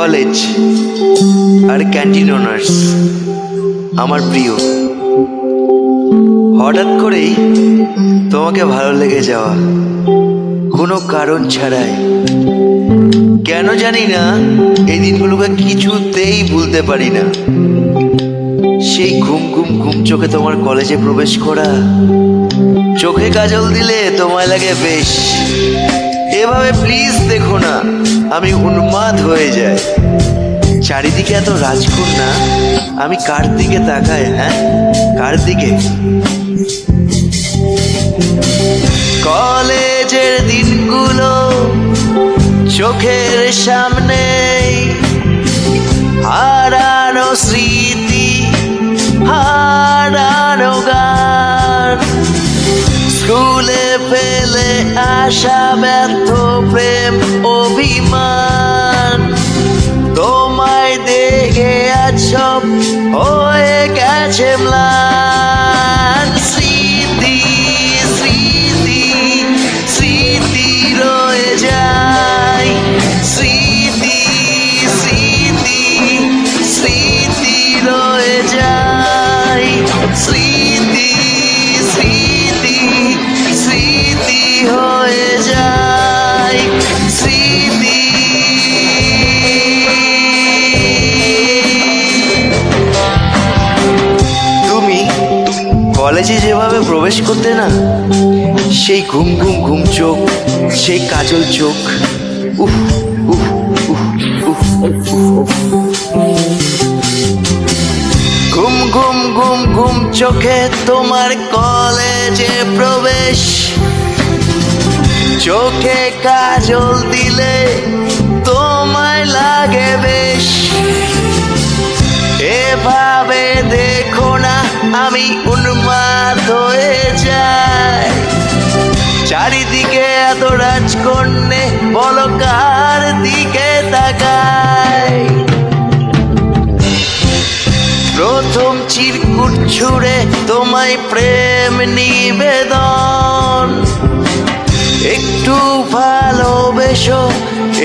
College আর canteen honours আমার প্রিয়। হঠাৎ করেই তোমাকে ভালো লেগে যাওয়া, কোনো কারণ ছাড়াই। কেন জানি না, এই দিনগুলোকে কিছুতেই ভুলতে পারি না। সেই ঘুম ঘুম ঘুম চোখে তোমার কলেজে প্রবেশ করা, চোখে কাজল দিলে তোমায় লাগে বেশ। এভাবে প্লিজ দেখো না, আমি উন্মাদ হয়ে যাই। চারিদিকে এত রাজকন্যা, আমি কার দিকে তাকাই? হ্যাঁ, কার দিকে? কলেজের দিনগুলো চোখের সামনে, হারানো স্মৃতি, হারানো গান, স্কুলে ফেলে আসা ব্যর্থ প্রেম অভিমান। তোমায় দেখে আজ সব হয়ে গেছে ম্লান। স্মৃতি স্মৃতি স্মৃতি রয়ে যায়, স্মৃতি স্মৃতি স্মৃতি রয়ে যায়, স্মৃতি স্মৃতি স্মৃতি হয়ে যায়, স্মৃতি। তুমি কলেজে যেভাবে প্রবেশ করতে না, সেই ঘুম ঘুম ঘুম চোখ, সেই কাজল চোখ, উফ উফ উফ উফ উফ। ঘুম ঘুম ঘুম ঘুম চোখে তোমার কলেজে প্রবেশ, চোখে কাজল দিলে তোমায় লাগে বেশ। এভাবে দেখো না, আমি উন্মাদ হয়ে যাই। চারিদিকে এত রাজকন্যে, বলো কার দিকে তাকাই? প্রথম চিরকুট ছুঁড়ে তোমায় প্রেম নিবেদন, একটু ভালোবেসো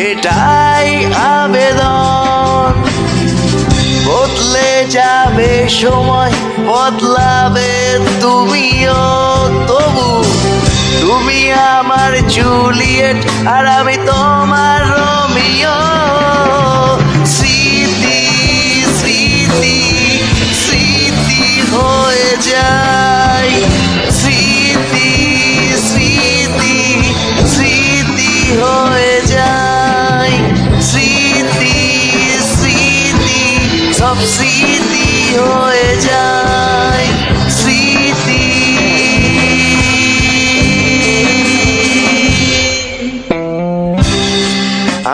এটাই আবেদন। বদলে যাবে সময়, বদলাবে তুমিও, তবু তুমি আমার জুলিয়েট আর আমি তোমার রোমিও। স্মৃতি স্মৃতি স্মৃতি হয়ে যায়, স্মৃতি স্মৃতি স্মৃতি হয়ে যায়, স্মৃতি স্মৃতি সব স্মৃতি হয়ে যায়, স্মৃতি।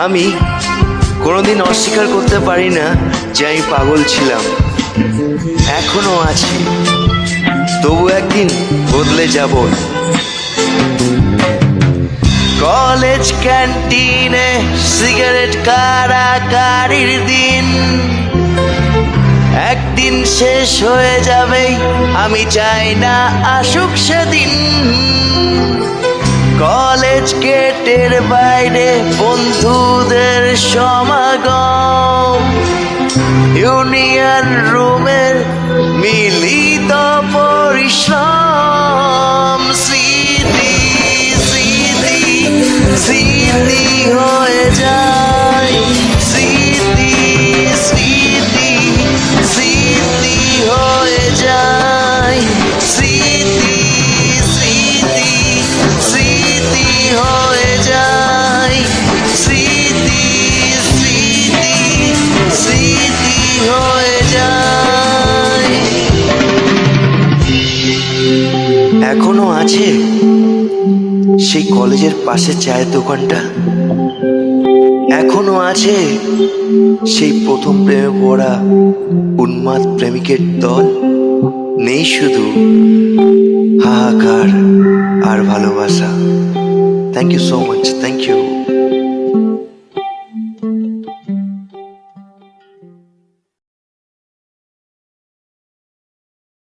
আমি কোনোদিন অস্বীকার করতে পারি না যে আমি পাগল ছিলাম, এখনো আছি, তবু একদিন বদলে যাব। কলেজ ক্যান্টিনে সিগারেট কারাকারির দিন একদিন শেষ হয়ে যাবে, আমি চাই না আসুক সেদিন। কলেজ গেটের বাইরে বন্ধুদের সমাগম, ইউনিয়ন রুমের মিলিত পরিশ্রম। স্মৃতি স্মৃতি স্মৃতি হয়ে যায়, স্মৃতি স্মৃতি স্মৃতি হয়ে যায়, স্মৃতি স্মৃতি স্মৃতি হয়ে যায়, স্মৃতি স্মৃতি স্মৃতি হয়ে যায়। এখনো আছে সেই কলেজের পাশে চায়ের দোকানটা, এখনো আছে সেই প্রথম প্রেমে পড়া উন্মাদ প্রেমিকের দল। নেই শুধু হাহাকার আর ভালোবাসা। Thank you so much, thank you.